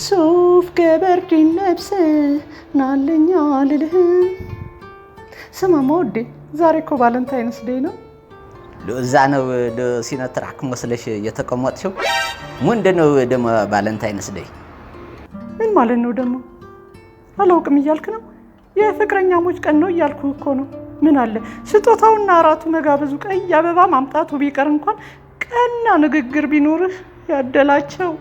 ሱፍ ገበርዲን ለብሰ ናለኛ ልልህ ስማማ ወዴ ዛሬ እኮ ቫለንታይንስ ዴይ ነው ለዛ ነው ለሲነትራክ መስለሽ የተቀመጥሽው ምንድነው ደሞ ቫለንታይንስ ዴይ ምን ማለት ነው ደሞ አላውቅም እያልክ ነው የፍቅረኛሞች ቀን ነው እያልኩ እኮ ነው ምን አለ ስጦታውና አራቱ መጋበዙ ቀይ አበባ ማምጣቱ ቢቀር እንኳን ቀና ንግግር ቢኖርህ ያደላቸው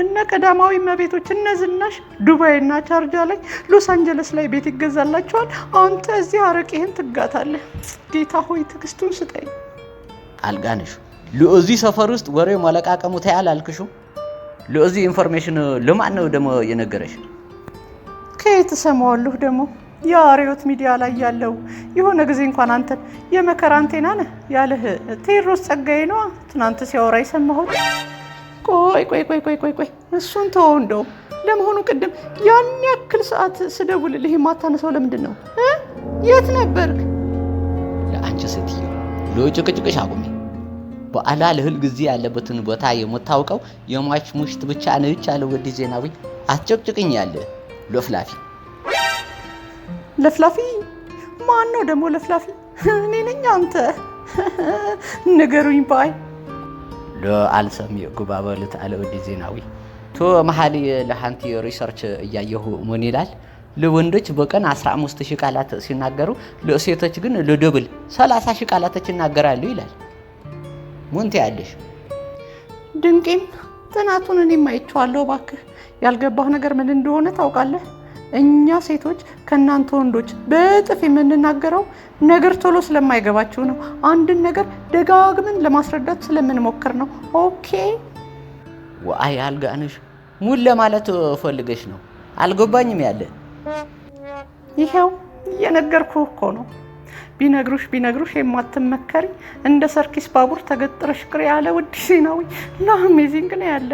እነ ቀዳማዊ መቤቶች እነ ዝናሽ ዱባይና ቻርጃ ላይ ሎስ አንጀለስ ላይ ቤት ይገዛላቸዋል አንተ እዚህ አረቄህን ትጋታለህ ጌታ ሆይ ትግስቱን ስጠኝ አልጋነሽ ለዚ ሰፈር ውስጥ ወሬ ማለቃቀሙ ታያል አልክሹ ለዚ ኢንፎርሜሽን ለማን ነው ደሞ የነገረሽ ከየት ሰማዋለሁ ደሞ ያሪዮት ሚዲያ ላይ ያለው የሆነ ጊዜ እንኳን አንተ የመከራንቴና ነህ ያለህ ቴሮስ ጸጋዬ ነው ትናንት ሲያወራ ይሰማሁት ቆይ እሱን ተው እንደው ለመሆኑ ቅድም ያን ያክል ሰዓት ስደውልልህ የማታነሳው ለምንድን ነው የት ነበርክ ለአንቺ ስትይ ለጭቅጭቅሽ አቁሚ በአላ ለህል ጊዜ ያለበትን ቦታ የምታውቀው የማች ሙሽት ብቻ ነች አለ ወዲ ዜናዊ አትጨቅጭቅኝ ያለ ለፍላፊ ማን ነው ደሞ ለፍላፊ እኔ ነኝ አንተ ነገሩኝ ባይ ለአልሰሚ ጉባበልት አለ ወዲ ዜናዊ ቶ መሐሊ ለሃንቲ ሪሰርች እያየሁ ምን ይላል ለወንዶች በቀን 15000 ቃላት ሲናገሩ ለሴቶች ግን ለደብል 30000 ቃላቶች ይናገራሉ ይላል ምን ትያለሽ ድንቄም ጥናቱን እኔ ማይቻለሁ ባክህ ያልገባህ ነገር ምን እንደሆነ ታውቃለህ እኛ ሴቶች ከናንተ ወንዶች በጥፍ የምንናገረው ነገር ቶሎ ስለማይገባችሁ ነው አንድን ነገር ደጋግመን ለማስረዳት ስለምንሞክር ነው ኦኬ ወአይ አልጋነሽ ሙሉ ለማለት ፈልገሽ ነው አልገባኝም ያለ ይሄው የነገርኩህ እኮ ነው ቢነግሩሽ የማትመከሪ እንደ ሰርኪስ ባቡር ተገጥረሽ ቅሪ ያለ ወዲ ዜናዊ ለአሜዚንግ ነው ያለ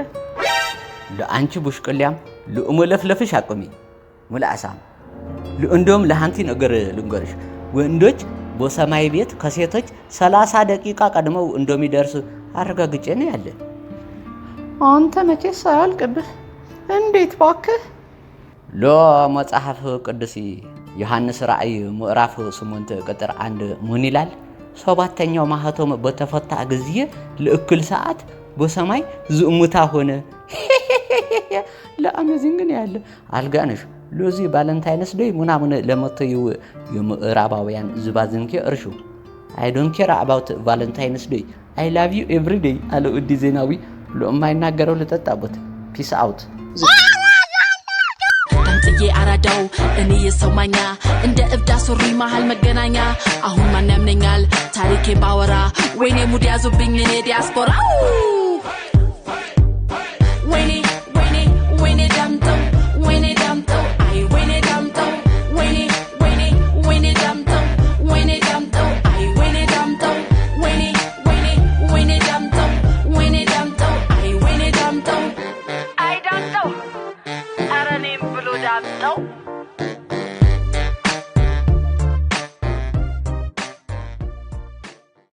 ለአንቺ ቡሽቅልያም ለኡመለፍለፍሽ አቁሚ ሙላአሳም ለእንዶም ለሃንቲ ነገር ልንገርሽ ወንዶች በሰማይ ቤት ከሴቶች 30 ደቂቃ ቀድመው እንደሚደርስ አረጋግጬ ነው ያለ አንተ መቼ ሳያልቅብህ እንዴት ባክህ ለመጽሐፍ ቅዱስ ዮሐንስ ራእይ ምዕራፍ 8 ቁጥር 1 ምን ይላል ሰባተኛው ማህተም በተፈታ ጊዜ ለእኩል ሰዓት በሰማይ ዝምታ ሆነ ለአሜዚንግ ነው ያለ አልጋነሽ ለዚ ቫለንታይንስ ዴይ ምናምን ለመተዩ የምዕራባውያን ዝባዝንኬ እርሹ I don't care about Valentine's Day I love you every day አለ ወዲ ዜናዊ ለማይናገረው ለጠጣበት ፒስ አውት አንተዬ አራዳው እኔ የሰማኛ እንደ እብዳ ሱሪ መሃል መገናኛ አሁን ማን ያምነኛል ታሪኬ ባወራ ወይኔ ሙድ ያዙብኝ እኔ ዲያስፖራ ወይኔ ዳምጠው አይ ወይኔ ዳምጠው ወይኔ ዳምጠው አይ ወይኔ ዳምጠው ወይኔ ዳምጠው አይ ወይኔ ዳምጠው አይ ዳምጠው አረኔም ብሎ ዳምጠው